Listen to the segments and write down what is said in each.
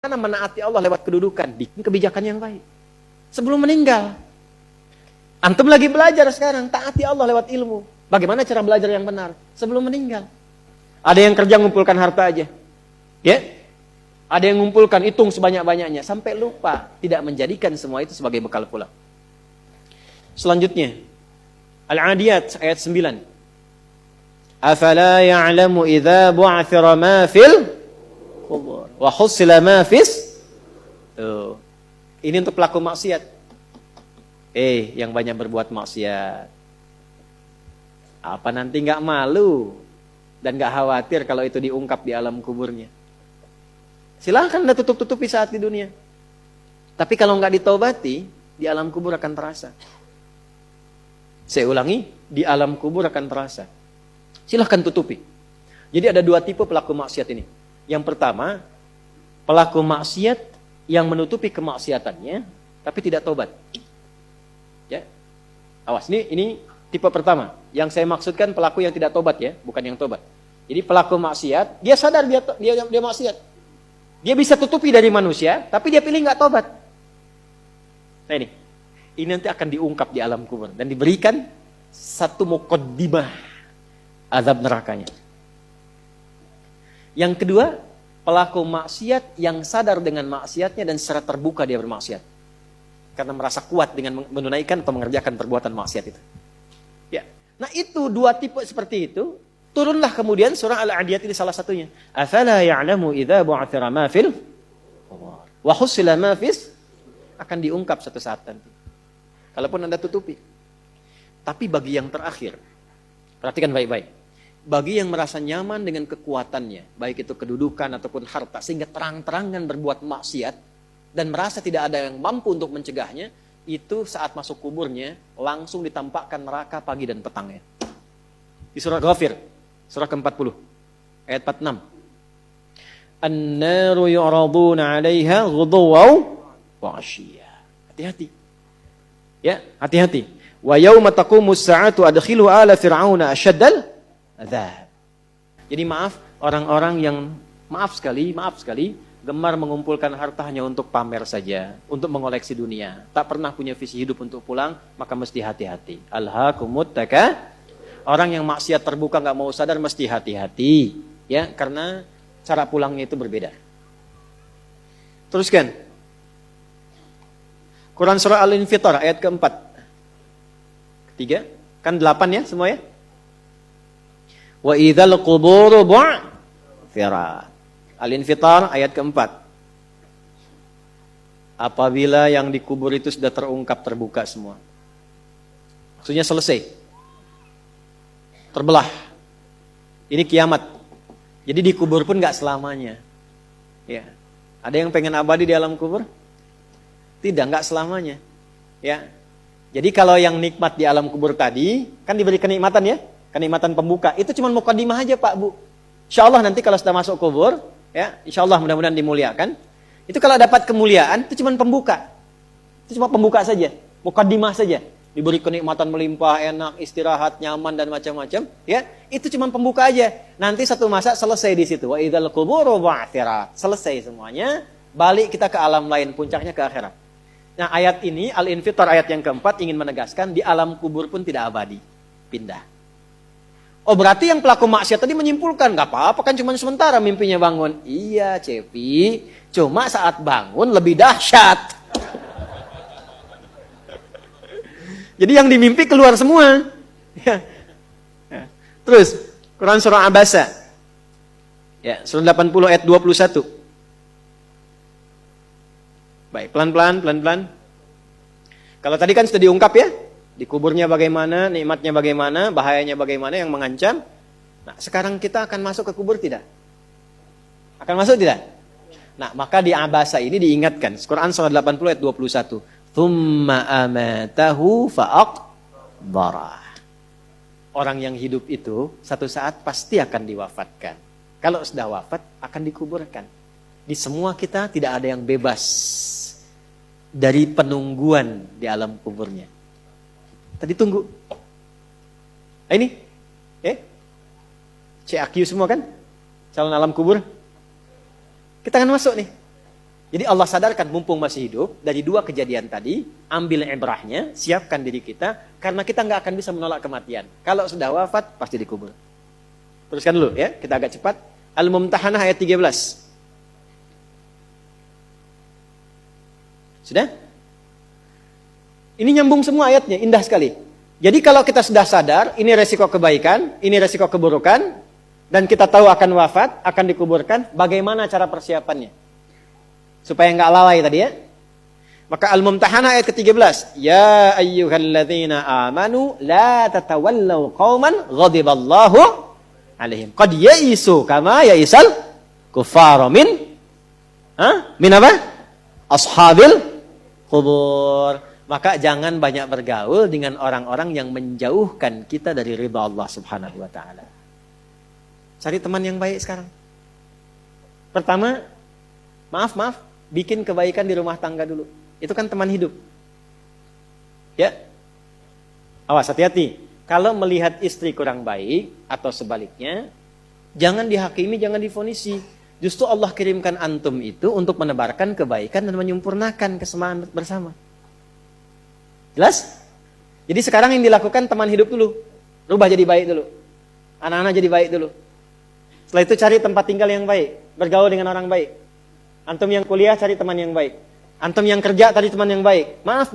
Karena menaati Allah lewat kedudukan, bikin kebijakan yang baik. Sebelum meninggal. Antum lagi belajar sekarang, taati Allah lewat ilmu. Bagaimana cara belajar yang benar? Sebelum meninggal. Ada yang kerja mengumpulkan harta aja. Ya? Ada yang mengumpulkan, hitung sebanyak-banyaknya. Sampai lupa, tidak menjadikan semua itu sebagai bekal pulang. Selanjutnya. Al-Adiyat ayat 9. Afala ya'lamu idza bu'athira ma fil qubur wa husila ma fis. Tuh. Ini untuk pelaku maksiat. Yang banyak berbuat maksiat. Apa nanti enggak malu dan enggak khawatir kalau itu diungkap di alam kuburnya? Silahkan Anda tutup-tutupi saat di dunia. Tapi kalau enggak ditobati, di alam kubur akan terasa. Saya ulangi, di alam kubur akan terasa. Silahkan tutupi. Jadi ada dua tipe pelaku maksiat ini. Yang pertama, pelaku maksiat yang menutupi kemaksiatannya, tapi tidak tobat. Ya, awas, ini tipe pertama. Yang saya maksudkan pelaku yang tidak tobat ya, bukan yang tobat. Jadi pelaku maksiat, dia sadar dia maksiat. Dia bisa tutupi dari manusia, tapi dia pilih nggak tobat. Nah ini nanti akan diungkap di alam kubur dan diberikan satu muqaddimah azab nerakanya. Yang kedua, pelaku maksiat yang sadar dengan maksiatnya dan secara terbuka dia bermaksiat. Karena merasa kuat dengan menunaikan atau mengerjakan perbuatan maksiat itu. Ya. Nah itu dua tipe seperti itu, turunlah kemudian surah Al-Adiyat ini salah satunya. Afala ya'lamu idza bu'athira ma fil wa husila ma fis, akan diungkap suatu saat nanti. Kalaupun Anda tutupi. Tapi bagi yang terakhir, perhatikan baik-baik. Bagi yang merasa nyaman dengan kekuatannya, baik itu kedudukan ataupun harta, sehingga terang-terangan berbuat maksiat, dan merasa tidak ada yang mampu untuk mencegahnya, itu saat masuk kuburnya, langsung ditampakkan neraka pagi dan petangnya. Di surah Ghafir, surah ke-40, ayat 46. An-naru yu'raduna 'alaiha ghuduwaw wa 'ashiyya. Hati-hati. Ya, hati-hati. Wa yauma taqumus sa'atu adkhilu ala fir'auna asyaddal adzab. Jadi maaf, orang-orang yang maaf sekali gemar mengumpulkan harta hanya untuk pamer saja, untuk mengoleksi dunia, tak pernah punya visi hidup untuk pulang, maka mesti hati-hati. Alhaakumut taka. Orang yang maksiat terbuka nggak mau sadar mesti hati-hati, ya, karena cara pulangnya itu berbeda. Teruskan. Quran surah Al-Infitar ayat keempat. Ketiga, kan 8 ya semua ya. Wa idzal quburu bu'thirat. Al-Infitar ayat keempat. Apabila yang dikubur itu sudah terungkap, terbuka semua. Maksudnya selesai. Terbelah. Ini kiamat. Jadi dikubur pun gak selamanya. Ya. Ada yang pengen abadi di alam kubur? Tidak, gak selamanya. Ya. Jadi kalau yang nikmat di alam kubur tadi, kan diberi kenikmatan ya? Kenikmatan pembuka, itu cuma mukadimah aja Pak Bu. Insya Allah nanti kalau sudah masuk kubur, ya, insya Allah mudah-mudahan dimuliakan. Itu kalau dapat kemuliaan, itu cuma pembuka. Itu cuma pembuka saja, mukadimah saja. Diberi kenikmatan melimpah, enak, istirahat, nyaman dan macam-macam. Ya, itu cuma pembuka aja. Nanti satu masa selesai di situ. Wa idzal quburu bu'thirat. Selesai semuanya, balik kita ke alam lain, puncaknya ke akhirat. Nah ayat ini, Al-Infitar ayat yang keempat ingin menegaskan di alam kubur pun tidak abadi, pindah. Oh berarti yang pelaku maksiat tadi menyimpulkan, gak apa-apa kan cuma sementara mimpinya bangun. Iya Cepi, cuma saat bangun lebih dahsyat. Jadi yang dimimpi keluar semua. Ya. Terus, Quran surah Abasa. Ya, surah 80 ayat 21. Baik, pelan-pelan. Kalau tadi kan sudah diungkap ya. Di kuburnya bagaimana, nikmatnya bagaimana, bahayanya bagaimana yang mengancam. Nah, sekarang kita akan masuk ke kubur tidak? Akan masuk tidak? Nah, maka di Abasa ini diingatkan. Quran surah 80 ayat 21. Thumma amatahu fa'aqbarah. Orang yang hidup itu satu saat pasti akan diwafatkan. Kalau sudah wafat akan dikuburkan. Di semua kita tidak ada yang bebas dari penungguan di alam kuburnya. Tadi tunggu. Ini, CAQ semua kan? Calon alam kubur. Kita akan masuk nih. Jadi Allah sadarkan mumpung masih hidup, dari dua kejadian tadi, ambil ibrahnya, siapkan diri kita, karena kita nggak akan bisa menolak kematian. Kalau sudah wafat, pasti dikubur. Teruskan dulu ya, kita agak cepat. Al-Mumtahanah ayat 13. Sudah? Ini nyambung semua ayatnya, indah sekali. Jadi kalau kita sudah sadar, ini resiko kebaikan, ini resiko keburukan, dan kita tahu akan wafat, akan dikuburkan, bagaimana cara persiapannya? Supaya nggak lalai tadi ya. Maka Al-Mumtahanah ayat ke-13. Ya ayyuhalladzina amanu la tatawallaw qauman ghadiballahu alaihim. Qad ya'isu kama ya'isal kuffara min apa? Ashabil qubur. Maka jangan banyak bergaul dengan orang-orang yang menjauhkan kita dari ridha Allah Subhanahu wa taala. Cari teman yang baik sekarang. Pertama, maaf, bikin kebaikan di rumah tangga dulu. Itu kan teman hidup. Ya. Awas, hati-hati. Kalau melihat istri kurang baik atau sebaliknya, jangan dihakimi, jangan difonisi. Justru Allah kirimkan antum itu untuk menebarkan kebaikan dan menyempurnakan kesemaan bersama. Jelas? Jadi sekarang yang dilakukan teman hidup dulu. Rubah jadi baik dulu. Anak-anak jadi baik dulu. Setelah itu cari tempat tinggal yang baik. Bergaul dengan orang baik. Antum yang kuliah cari teman yang baik. Antum yang kerja cari teman yang baik. Maaf.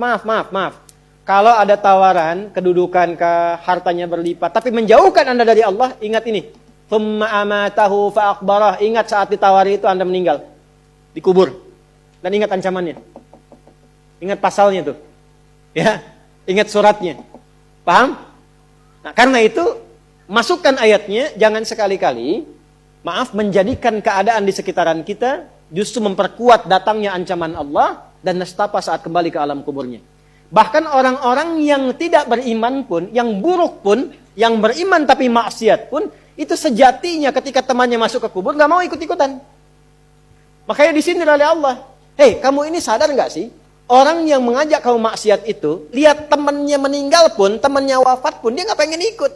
Kalau ada tawaran, kedudukan, hartanya berlipat, tapi menjauhkan Anda dari Allah, ingat ini. Thumma amatahu fa'akbarah. Ingat saat ditawari itu Anda meninggal. Dikubur. Dan ingat ancamannya. Ingat pasalnya tuh. Ya, ingat suratnya. Paham? Nah, karena itu, masukkan ayatnya, jangan sekali-kali, menjadikan keadaan di sekitaran kita justru memperkuat datangnya ancaman Allah dan nestapa saat kembali ke alam kuburnya. Bahkan orang-orang yang tidak beriman pun, yang buruk pun, yang beriman tapi maksiat pun, itu sejatinya ketika temannya masuk ke kubur nggak mau ikut-ikutan. Makanya disindir oleh Allah. Hei, kamu ini sadar nggak sih? Orang yang mengajak kamu maksiat itu, lihat temannya meninggal pun, temannya wafat pun, dia nggak pengen ikut.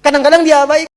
Kadang-kadang dia abaikan.